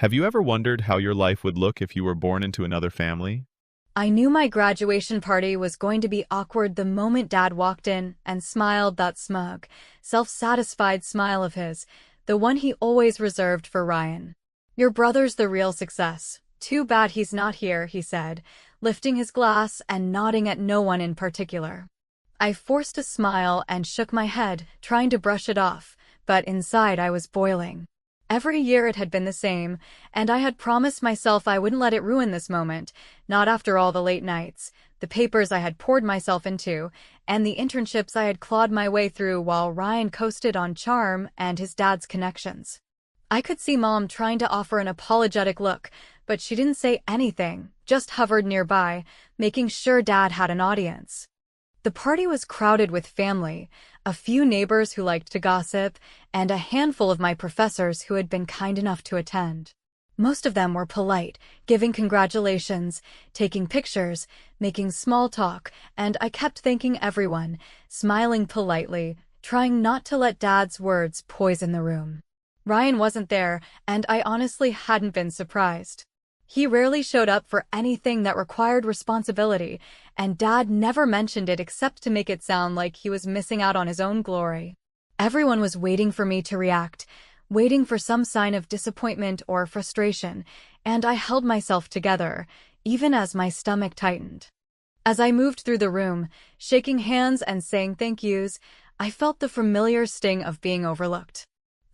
Have you ever wondered how your life would look if you were born into another family? I knew my graduation party was going to be awkward the moment Dad walked in and smiled that smug, self-satisfied smile of his, the one he always reserved for Ryan. "Your brother's the real success. Too bad he's not here," he said, lifting his glass and nodding at no one in particular. I forced a smile and shook my head, trying to brush it off, but inside I was boiling. Every year it had been the same, and I had promised myself I wouldn't let it ruin this moment, not after all the late nights, the papers I had poured myself into, and the internships I had clawed my way through while Ryan coasted on charm and his dad's connections. I could see Mom trying to offer an apologetic look, but she didn't say anything, just hovered nearby, making sure Dad had an audience. The party was crowded with family, a few neighbors who liked to gossip, and a handful of my professors who had been kind enough to attend. Most of them were polite, giving congratulations, taking pictures, making small talk, and I kept thanking everyone, smiling politely, trying not to let Dad's words poison the room. Ryan wasn't there, and I honestly hadn't been surprised. He rarely showed up for anything that required responsibility, and Dad never mentioned it except to make it sound like he was missing out on his own glory. Everyone was waiting for me to react, waiting for some sign of disappointment or frustration, and I held myself together, even as my stomach tightened. As I moved through the room, shaking hands and saying thank yous, I felt the familiar sting of being overlooked.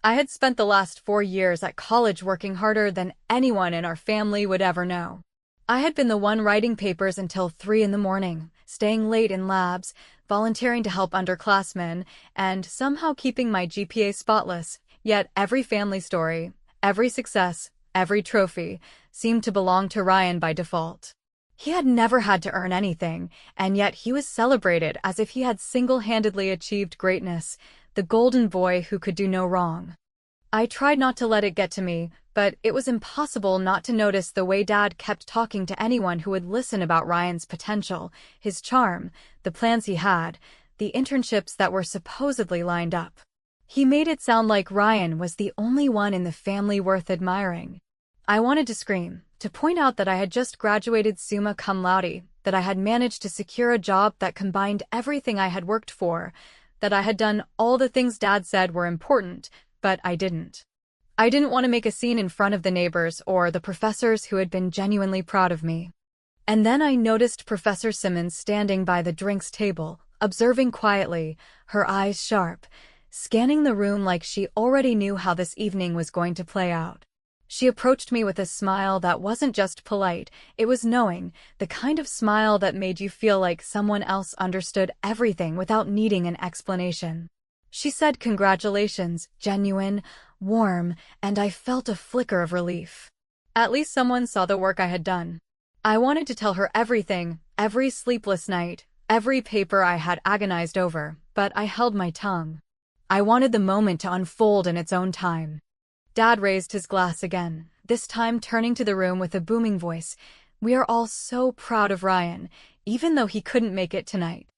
I had spent the last 4 years at college working harder than anyone in our family would ever know. I had been the one writing papers until 3 in the morning, staying late in labs, volunteering to help underclassmen, and somehow keeping my GPA spotless, yet every family story, every success, every trophy, seemed to belong to Ryan by default. He had never had to earn anything, and yet he was celebrated as if he had single-handedly achieved greatness, the golden boy who could do no wrong. I tried not to let it get to me, but it was impossible not to notice the way Dad kept talking to anyone who would listen about Ryan's potential, his charm, the plans he had, the internships that were supposedly lined up. He made it sound like Ryan was the only one in the family worth admiring. I wanted to scream, to point out that I had just graduated summa cum laude, that I had managed to secure a job that combined everything I had worked for, that I had done all the things Dad said were important, but I didn't. I didn't want to make a scene in front of the neighbors or the professors who had been genuinely proud of me. And then I noticed Professor Simmons standing by the drinks table, observing quietly, her eyes sharp, scanning the room like she already knew how this evening was going to play out. She approached me with a smile that wasn't just polite, it was knowing, the kind of smile that made you feel like someone else understood everything without needing an explanation. She said congratulations, genuine, warm, and I felt a flicker of relief. At least someone saw the work I had done. I wanted to tell her everything, every sleepless night, every paper I had agonized over, but I held my tongue. I wanted the moment to unfold in its own time. Dad raised his glass again, this time turning to the room with a booming voice. "We are all so proud of Ryan, even though he couldn't make it tonight.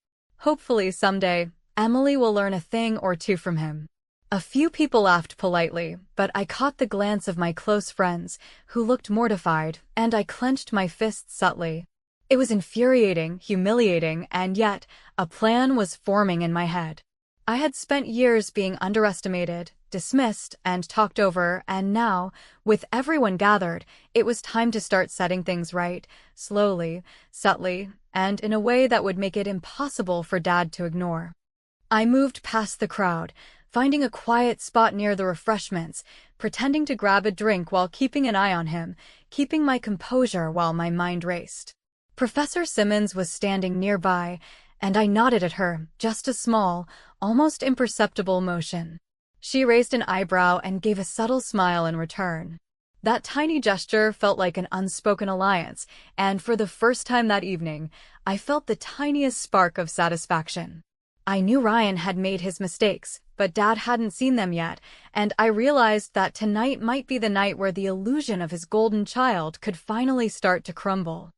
Hopefully someday, Emily will learn a thing or two from him." A few people laughed politely, but I caught the glance of my close friends, who looked mortified, and I clenched my fists subtly. It was infuriating, humiliating, and yet, a plan was forming in my head. I had spent years being underestimated, dismissed, and talked over, and now, with everyone gathered, it was time to start setting things right, slowly, subtly, and in a way that would make it impossible for Dad to ignore. I moved past the crowd, finding a quiet spot near the refreshments, pretending to grab a drink while keeping an eye on him, keeping my composure while my mind raced. Professor Simmons was standing nearby, and I nodded at her, just a small, almost imperceptible motion. She raised an eyebrow and gave a subtle smile in return. That tiny gesture felt like an unspoken alliance, and for the first time that evening, I felt the tiniest spark of satisfaction. I knew Ryan had made his mistakes, but Dad hadn't seen them yet, and I realized that tonight might be the night where the illusion of his golden child could finally start to crumble.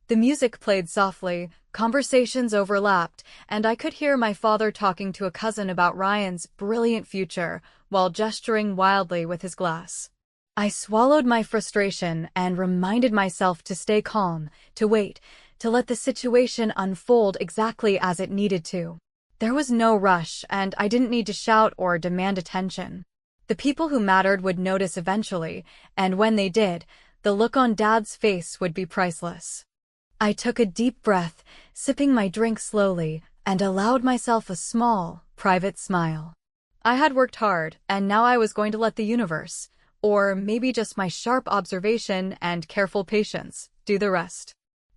The music played softly, conversations overlapped, and I could hear my father talking to a cousin about Ryan's brilliant future while gesturing wildly with his glass. I swallowed my frustration and reminded myself to stay calm, to wait, to let the situation unfold exactly as it needed to. There was no rush, and I didn't need to shout or demand attention. The people who mattered would notice eventually, and when they did, the look on Dad's face would be priceless. I took a deep breath, sipping my drink slowly, and allowed myself a small, private smile. I had worked hard, and now I was going to let the universe, or maybe just my sharp observation and careful patience, do the rest.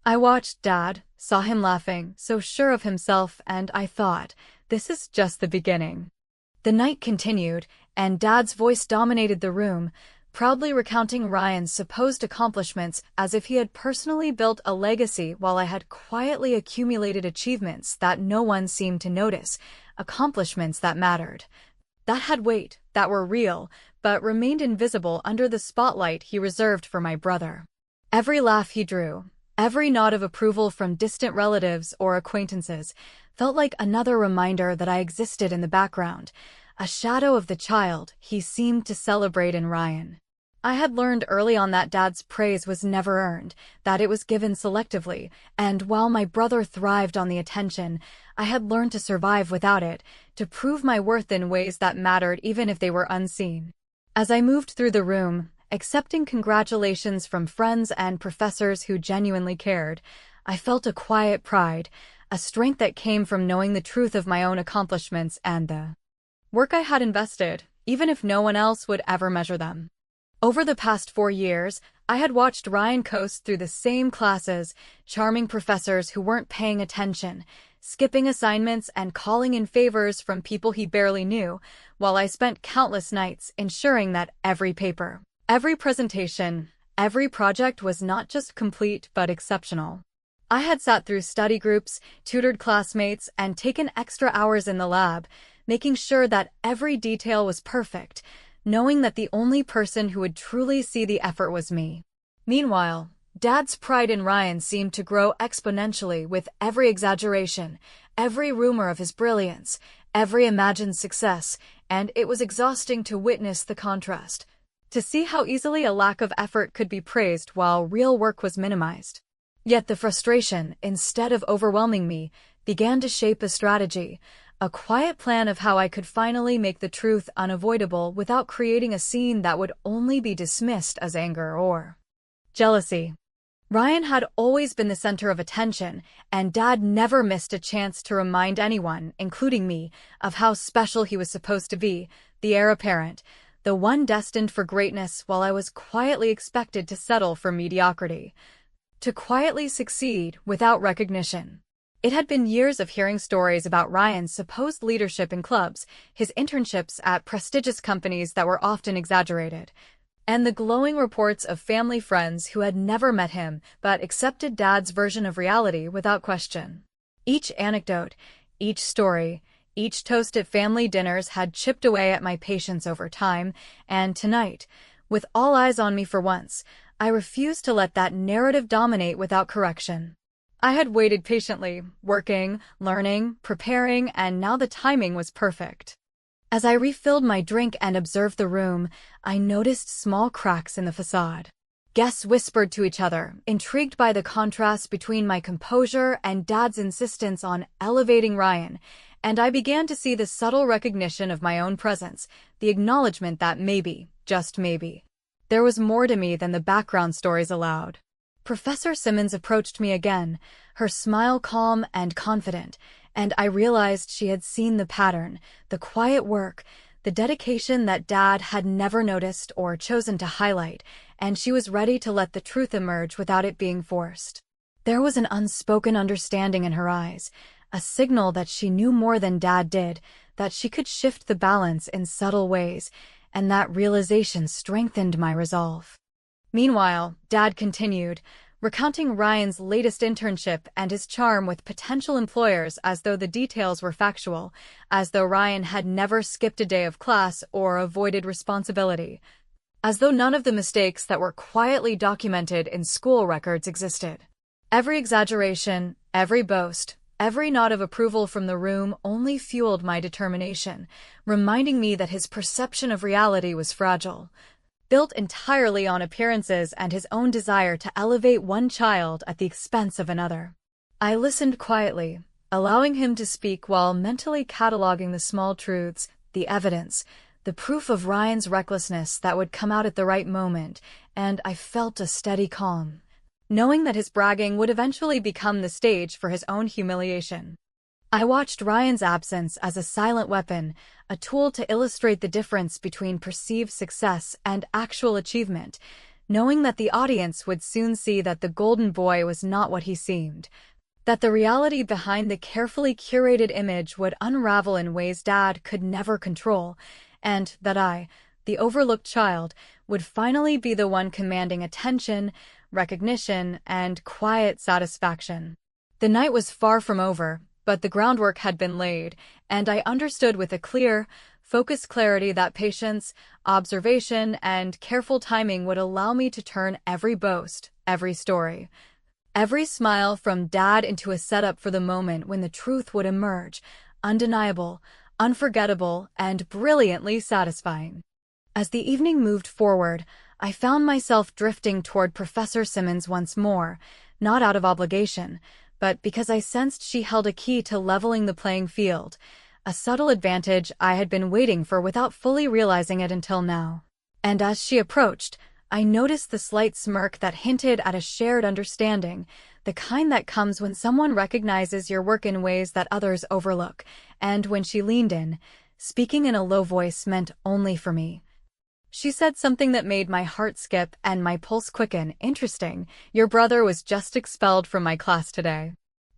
I watched Dad, saw him laughing, so sure of himself, and I thought, this is just the beginning. The night continued, and Dad's voice dominated the room, proudly recounting Ryan's supposed accomplishments as if he had personally built a legacy while I had quietly accumulated achievements that no one seemed to notice, accomplishments that mattered, that had weight, that were real, but remained invisible under the spotlight he reserved for my brother. Every laugh he drew, every nod of approval from distant relatives or acquaintances, felt like another reminder that I existed in the background, a shadow of the child he seemed to celebrate in Ryan. I had learned early on that Dad's praise was never earned, that it was given selectively, and while my brother thrived on the attention, I had learned to survive without it, to prove my worth in ways that mattered even if they were unseen. As I moved through the room, accepting congratulations from friends and professors who genuinely cared, I felt a quiet pride, a strength that came from knowing the truth of my own accomplishments and the work I had invested, even if no one else would ever measure them. Over the past 4 years, I had watched Ryan coast through the same classes, charming professors who weren't paying attention, skipping assignments and calling in favors from people he barely knew, while I spent countless nights ensuring that every paper, every presentation, every project was not just complete but exceptional. I had sat through study groups, tutored classmates, and taken extra hours in the lab, making sure that every detail was perfect, knowing that the only person who would truly see the effort was me. Meanwhile, Dad's pride in Ryan seemed to grow exponentially with every exaggeration, every rumor of his brilliance, every imagined success, and it was exhausting to witness the contrast, to see how easily a lack of effort could be praised while real work was minimized. Yet the frustration, instead of overwhelming me, began to shape a strategy, a quiet plan of how I could finally make the truth unavoidable without creating a scene that would only be dismissed as anger or jealousy. Ryan had always been the center of attention, and Dad never missed a chance to remind anyone, including me, of how special he was supposed to be, the heir apparent, the one destined for greatness while I was quietly expected to settle for mediocrity, to quietly succeed without recognition. It had been years of hearing stories about Ryan's supposed leadership in clubs, his internships at prestigious companies that were often exaggerated, and the glowing reports of family friends who had never met him but accepted Dad's version of reality without question. Each anecdote, each story, each toast at family dinners had chipped away at my patience over time, and tonight, with all eyes on me for once, I refused to let that narrative dominate without correction. I had waited patiently, working, learning, preparing, and now the timing was perfect. As I refilled my drink and observed the room, I noticed small cracks in the facade. Guests whispered to each other, intrigued by the contrast between my composure and Dad's insistence on elevating Ryan, and I began to see the subtle recognition of my own presence, the acknowledgement that maybe, just maybe, there was more to me than the background stories allowed. Professor Simmons approached me again, her smile calm and confident, and I realized she had seen the pattern, the quiet work, the dedication that Dad had never noticed or chosen to highlight, and she was ready to let the truth emerge without it being forced. There was an unspoken understanding in her eyes, a signal that she knew more than Dad did, that she could shift the balance in subtle ways, and that realization strengthened my resolve. Meanwhile, Dad continued, recounting Ryan's latest internship and his charm with potential employers as though the details were factual, as though Ryan had never skipped a day of class or avoided responsibility, as though none of the mistakes that were quietly documented in school records existed. Every exaggeration, every boast, every nod of approval from the room only fueled my determination, reminding me that his perception of reality was fragile. built entirely on appearances and his own desire to elevate one child at the expense of another. I listened quietly, allowing him to speak while mentally cataloging the small truths, the evidence, the proof of Ryan's recklessness that would come out at the right moment, and I felt a steady calm, knowing that his bragging would eventually become the stage for his own humiliation. I watched Ryan's absence as a silent weapon, a tool to illustrate the difference between perceived success and actual achievement, knowing that the audience would soon see that the golden boy was not what he seemed, that the reality behind the carefully curated image would unravel in ways Dad could never control, and that I, the overlooked child, would finally be the one commanding attention, recognition, and quiet satisfaction. The night was far from over, but the groundwork had been laid, and I understood with a clear, focused clarity that patience, observation, and careful timing would allow me to turn every boast, every story, every smile from Dad into a setup for the moment when the truth would emerge, undeniable, unforgettable, and brilliantly satisfying. As the evening moved forward, I found myself drifting toward Professor Simmons once more, not out of obligation, but because I sensed she held a key to leveling the playing field, a subtle advantage I had been waiting for without fully realizing it until now. And as she approached, I noticed the slight smirk that hinted at a shared understanding, the kind that comes when someone recognizes your work in ways that others overlook, and when she leaned in, speaking in a low voice meant only for me. She said something that made my heart skip and my pulse quicken. Interesting, your brother was just expelled from my class today.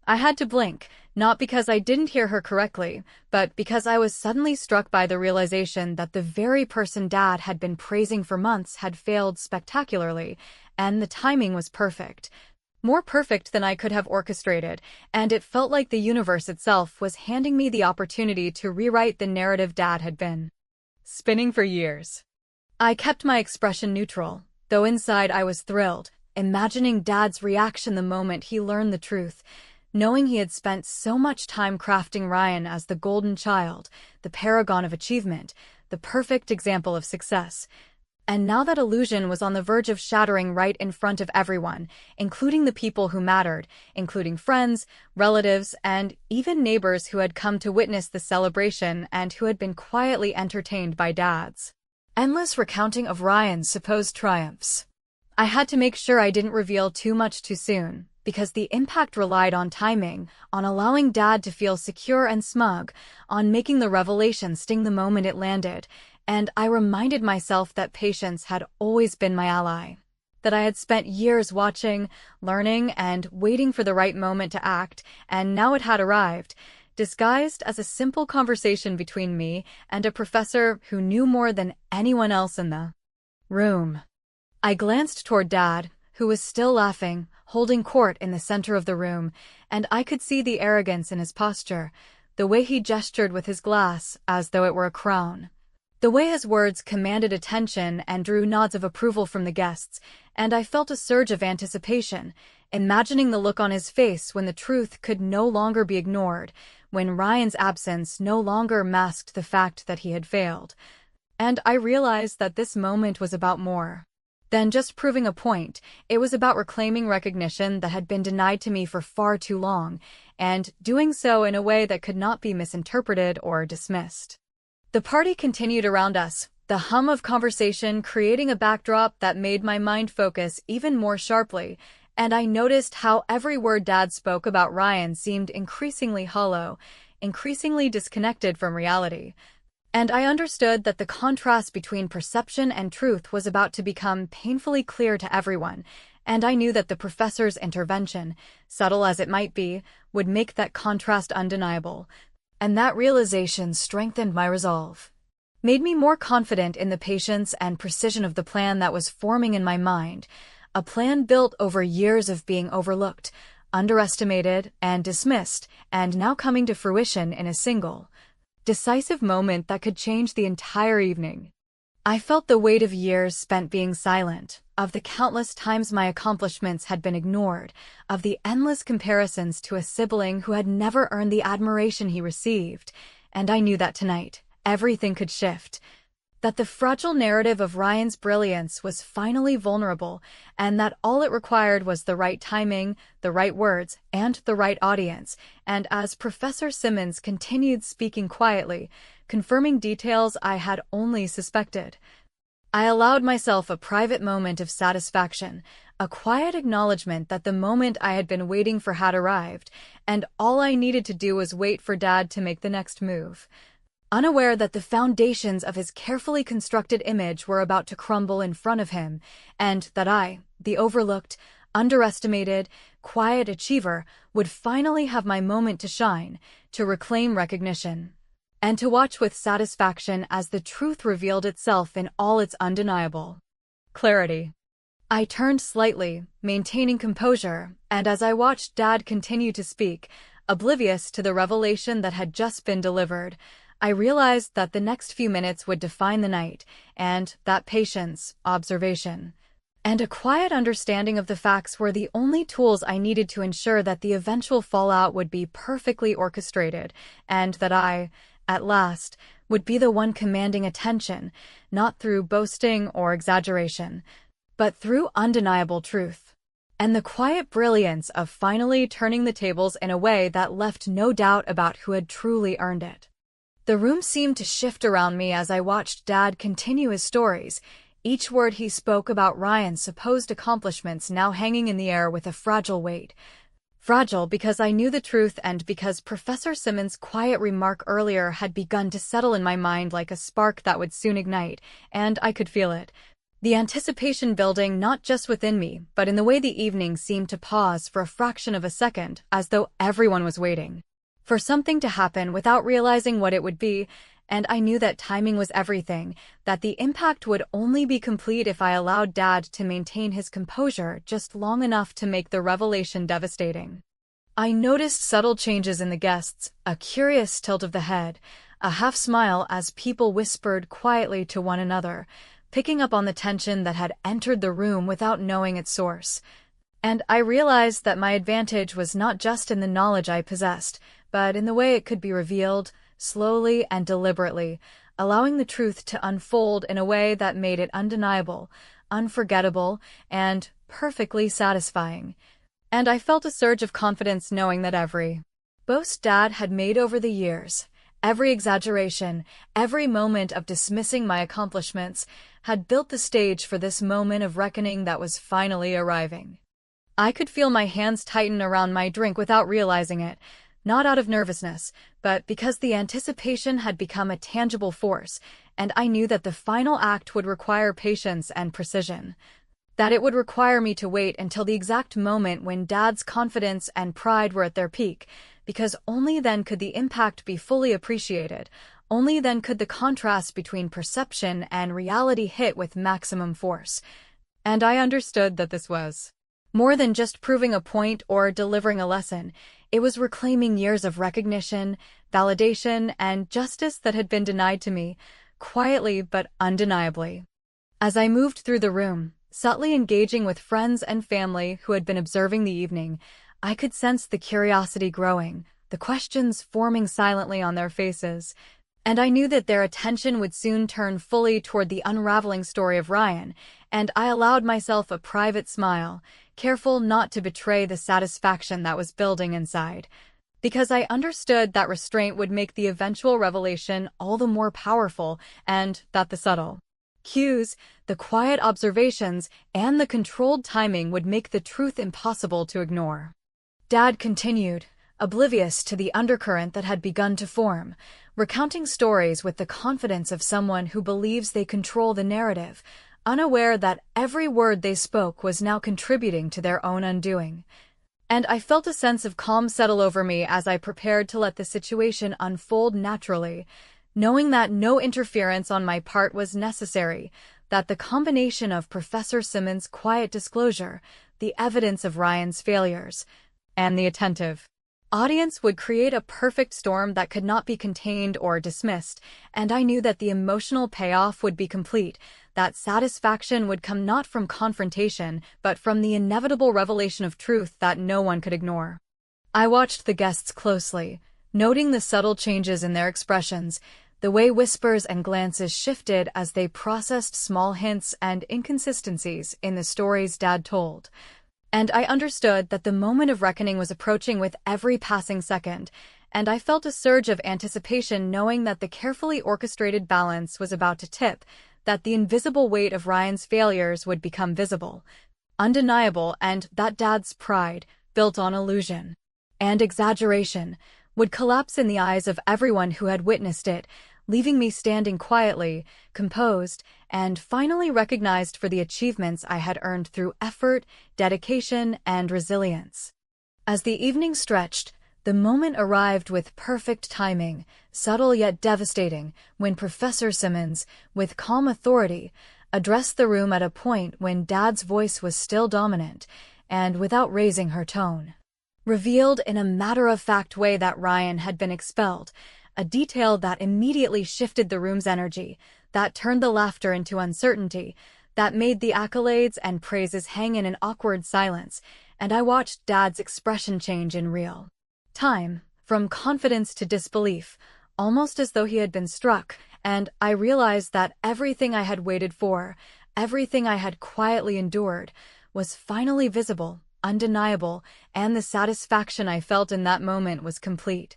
I had to blink, not because I didn't hear her correctly, but because I was suddenly struck by the realization that the very person Dad had been praising for months had failed spectacularly, and the timing was perfect. More perfect than I could have orchestrated, and it felt like the universe itself was handing me the opportunity to rewrite the narrative Dad had been spinning for years. I kept my expression neutral, though inside I was thrilled, imagining Dad's reaction the moment he learned the truth, knowing he had spent so much time crafting Ryan as the golden child, the paragon of achievement, the perfect example of success. And now that illusion was on the verge of shattering right in front of everyone, including the people who mattered, including friends, relatives, and even neighbors who had come to witness the celebration and who had been quietly entertained by Dad's endless recounting of Ryan's supposed triumphs. I had to make sure I didn't reveal too much too soon, because the impact relied on timing, on allowing Dad to feel secure and smug, on making the revelation sting the moment it landed, and I reminded myself that patience had always been my ally, that I had spent years watching, learning, and waiting for the right moment to act, and now it had arrived, disguised as a simple conversation between me and a professor who knew more than anyone else in the room. I glanced toward Dad, who was still laughing, holding court in the center of the room, and I could see the arrogance in his posture, the way he gestured with his glass as though it were a crown, the way his words commanded attention and drew nods of approval from the guests, and I felt a surge of anticipation, imagining the look on his face when the truth could no longer be ignored, when Ryan's absence no longer masked the fact that he had failed. And I realized that this moment was about more than just proving a point. It was about reclaiming recognition that had been denied to me for far too long, and doing so in a way that could not be misinterpreted or dismissed. The party continued around us, the hum of conversation creating a backdrop that made my mind focus even more sharply, and I noticed how every word Dad spoke about Ryan seemed increasingly hollow, increasingly disconnected from reality. And I understood that the contrast between perception and truth was about to become painfully clear to everyone, and I knew that the professor's intervention, subtle as it might be, would make that contrast undeniable. And that realization strengthened my resolve, made me more confident in the patience and precision of the plan that was forming in my mind, a plan built over years of being overlooked, underestimated, and dismissed, and now coming to fruition in a single, decisive moment that could change the entire evening. I felt the weight of years spent being silent, of the countless times my accomplishments had been ignored, of the endless comparisons to a sibling who had never earned the admiration he received, and I knew that tonight, everything could shift. that the fragile narrative of Ryan's brilliance was finally vulnerable, and that all it required was the right timing, the right words, and the right audience. And as Professor Simmons continued speaking quietly, confirming details I had only suspected, I allowed myself a private moment of satisfaction, a quiet acknowledgement that the moment I had been waiting for had arrived, and all I needed to do was wait for Dad to make the next move. Unaware that the foundations of his carefully constructed image were about to crumble in front of him, and that I, the overlooked, underestimated, quiet achiever, would finally have my moment to shine, to reclaim recognition, and to watch with satisfaction as the truth revealed itself in all its undeniable clarity. I turned slightly, maintaining composure, and as I watched Dad continue to speak, oblivious to the revelation that had just been delivered, I realized that the next few minutes would define the night, and that patience, observation, and a quiet understanding of the facts were the only tools I needed to ensure that the eventual fallout would be perfectly orchestrated, and that I, at last, would be the one commanding attention, not through boasting or exaggeration, but through undeniable truth, and the quiet brilliance of finally turning the tables in a way that left no doubt about who had truly earned it. The room seemed to shift around me as I watched Dad continue his stories, each word he spoke about Ryan's supposed accomplishments now hanging in the air with a fragile weight. Fragile because I knew the truth and because Professor Simmons' quiet remark earlier had begun to settle in my mind like a spark that would soon ignite, and I could feel it. The anticipation building not just within me, but in the way the evening seemed to pause for a fraction of a second, as though everyone was waiting for something to happen without realizing what it would be, and I knew that timing was everything, that the impact would only be complete if I allowed Dad to maintain his composure just long enough to make the revelation devastating. I noticed subtle changes in the guests, a curious tilt of the head, a half smile as people whispered quietly to one another, picking up on the tension that had entered the room without knowing its source. And I realized that my advantage was not just in the knowledge I possessed, but in the way it could be revealed, slowly and deliberately, allowing the truth to unfold in a way that made it undeniable, unforgettable, and perfectly satisfying. And I felt a surge of confidence knowing that every boast Dad had made over the years, every exaggeration, every moment of dismissing my accomplishments, had built the stage for this moment of reckoning that was finally arriving. I could feel my hands tighten around my drink without realizing it, not out of nervousness, but because the anticipation had become a tangible force, and I knew that the final act would require patience and precision. That it would require me to wait until the exact moment when Dad's confidence and pride were at their peak, because only then could the impact be fully appreciated, only then could the contrast between perception and reality hit with maximum force. And I understood that this was more than just proving a point or delivering a lesson. It was reclaiming years of recognition, validation, and justice that had been denied to me, quietly but undeniably. As I moved through the room, subtly engaging with friends and family who had been observing the evening, I could sense the curiosity growing, the questions forming silently on their faces, and I knew that their attention would soon turn fully toward the unraveling story of Ryan, and I allowed myself a private smile, careful not to betray the satisfaction that was building inside, because I understood that restraint would make the eventual revelation all the more powerful, and that the subtle cues, the quiet observations, and the controlled timing would make the truth impossible to ignore. Dad continued, oblivious to the undercurrent that had begun to form, recounting stories with the confidence of someone who believes they control the narrative, unaware that every word they spoke was now contributing to their own undoing. And I felt a sense of calm settle over me as I prepared to let the situation unfold naturally, knowing that no interference on my part was necessary, that the combination of Professor Simmons' quiet disclosure, the evidence of Ryan's failures, and the attentive audience would create a perfect storm that could not be contained or dismissed, and I knew that the emotional payoff would be complete, that satisfaction would come not from confrontation, but from the inevitable revelation of truth that no one could ignore. I watched the guests closely, noting the subtle changes in their expressions, the way whispers and glances shifted as they processed small hints and inconsistencies in the stories Dad told. And I understood that the moment of reckoning was approaching with every passing second, and I felt a surge of anticipation knowing that the carefully orchestrated balance was about to tip, that the invisible weight of Ryan's failures would become visible, undeniable, and that Dad's pride, built on illusion and exaggeration, would collapse in the eyes of everyone who had witnessed it, leaving me standing quietly, composed, and finally recognized for the achievements I had earned through effort, dedication, and resilience. As the evening stretched, the moment arrived with perfect timing, subtle yet devastating, when Professor Simmons, with calm authority, addressed the room at a point when Dad's voice was still dominant, and without raising her tone, revealed in a matter-of-fact way that Ryan had been expelled, a detail that immediately shifted the room's energy, that turned the laughter into uncertainty, that made the accolades and praises hang in an awkward silence, and I watched Dad's expression change in real time, from confidence to disbelief, almost as though he had been struck, and I realized that everything I had waited for, everything I had quietly endured, was finally visible, undeniable, and the satisfaction I felt in that moment was complete,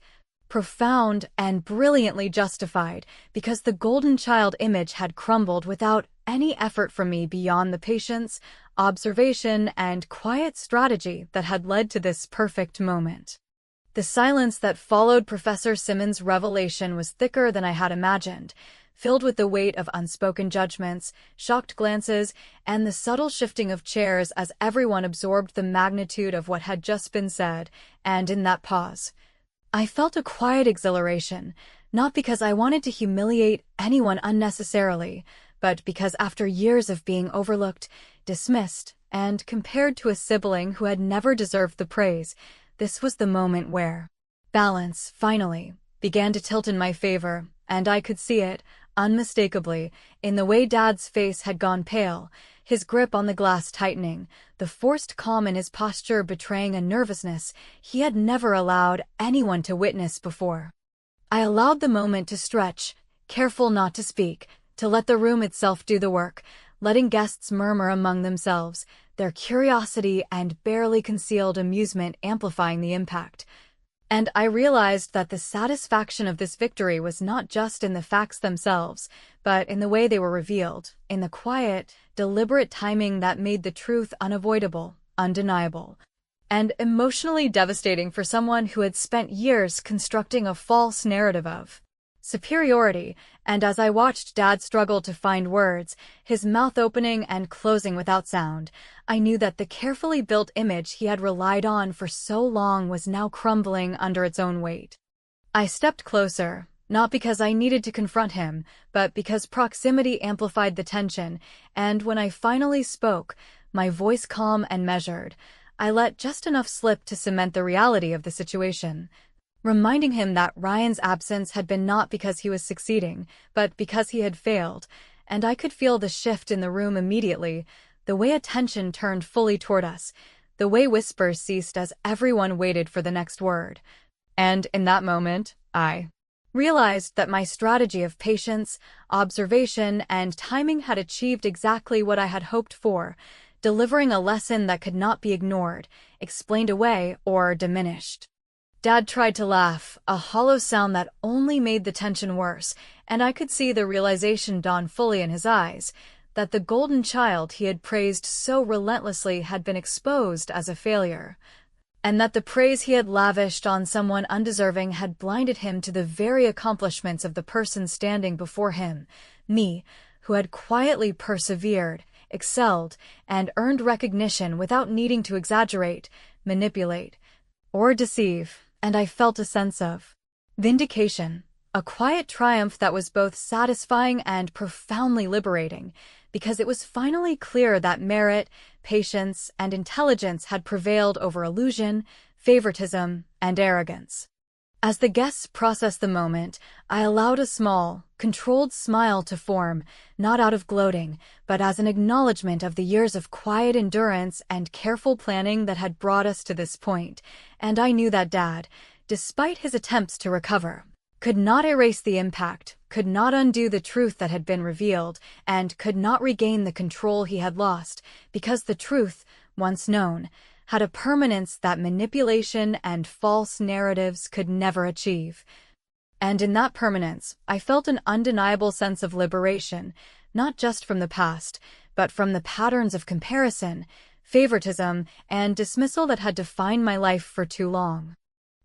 profound, and brilliantly justified, because the golden child image had crumbled without any effort from me beyond the patience, observation, and quiet strategy that had led to this perfect moment. The silence that followed Professor Simmons' revelation was thicker than I had imagined, filled with the weight of unspoken judgments, shocked glances, and the subtle shifting of chairs as everyone absorbed the magnitude of what had just been said, and in that pause, I felt a quiet exhilaration, not because I wanted to humiliate anyone unnecessarily, but because after years of being overlooked, dismissed, and compared to a sibling who had never deserved the praise, this was the moment where balance, finally, began to tilt in my favor, and I could see it, unmistakably, in the way Dad's face had gone pale, his grip on the glass tightening, the forced calm in his posture betraying a nervousness he had never allowed anyone to witness before. I allowed the moment to stretch, careful not to speak, to let the room itself do the work, letting guests murmur among themselves, their curiosity and barely concealed amusement amplifying the impact. And I realized that the satisfaction of this victory was not just in the facts themselves, but in the way they were revealed, in the quiet, deliberate timing that made the truth unavoidable, undeniable, and emotionally devastating for someone who had spent years constructing a false narrative of superiority. And as I watched Dad struggle to find words, his mouth opening and closing without sound, I knew that the carefully built image he had relied on for so long was now crumbling under its own weight. I stepped closer, not because I needed to confront him, but because proximity amplified the tension, and when I finally spoke, my voice calm and measured, I let just enough slip to cement the reality of the situation, reminding him that Ryan's absence had been not because he was succeeding, but because he had failed, and I could feel the shift in the room immediately, the way attention turned fully toward us, the way whispers ceased as everyone waited for the next word. And in that moment, I realized that my strategy of patience, observation, and timing had achieved exactly what I had hoped for, delivering a lesson that could not be ignored, explained away, or diminished. Dad tried to laugh, a hollow sound that only made the tension worse, and I could see the realization dawn fully in his eyes, that the golden child he had praised so relentlessly had been exposed as a failure, and that the praise he had lavished on someone undeserving had blinded him to the very accomplishments of the person standing before him, me, who had quietly persevered, excelled, and earned recognition without needing to exaggerate, manipulate, or deceive. And I felt a sense of vindication, a quiet triumph that was both satisfying and profoundly liberating, because it was finally clear that merit, patience, and intelligence had prevailed over illusion, favoritism, and arrogance. As the guests processed the moment, I allowed a small, controlled smile to form, not out of gloating, but as an acknowledgement of the years of quiet endurance and careful planning that had brought us to this point, and I knew that Dad, despite his attempts to recover, could not erase the impact, could not undo the truth that had been revealed, and could not regain the control he had lost, because the truth, once known, had a permanence that manipulation and false narratives could never achieve. And in that permanence, I felt an undeniable sense of liberation, not just from the past, but from the patterns of comparison, favoritism, and dismissal that had defined my life for too long.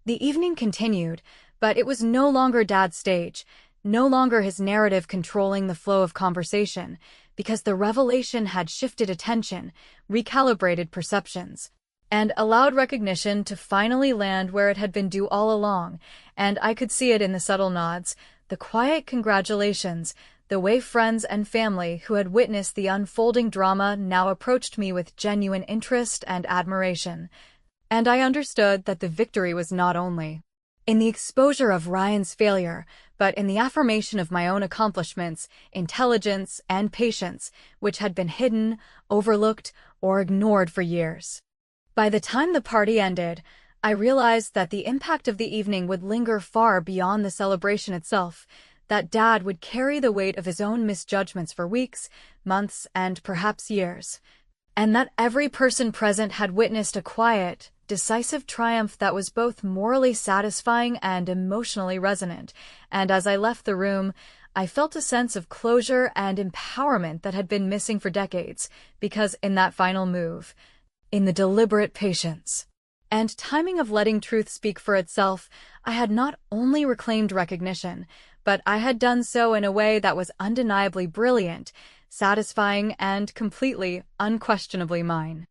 The evening continued, but it was no longer Dad's stage, no longer his narrative controlling the flow of conversation, because the revelation had shifted attention, recalibrated perceptions, and allowed recognition to finally land where it had been due all along, and I could see it in the subtle nods, the quiet congratulations, the way friends and family who had witnessed the unfolding drama now approached me with genuine interest and admiration. And I understood that the victory was not only in the exposure of Ryan's failure, but in the affirmation of my own accomplishments, intelligence, and patience, which had been hidden, overlooked, or ignored for years. By the time the party ended, I realized that the impact of the evening would linger far beyond the celebration itself, that Dad would carry the weight of his own misjudgments for weeks, months, and perhaps years, and that every person present had witnessed a quiet, decisive triumph that was both morally satisfying and emotionally resonant, and as I left the room, I felt a sense of closure and empowerment that had been missing for decades, because in that final move, in the deliberate patience and timing of letting truth speak for itself, I had not only reclaimed recognition, but I had done so in a way that was undeniably brilliant, satisfying, and completely, unquestionably mine.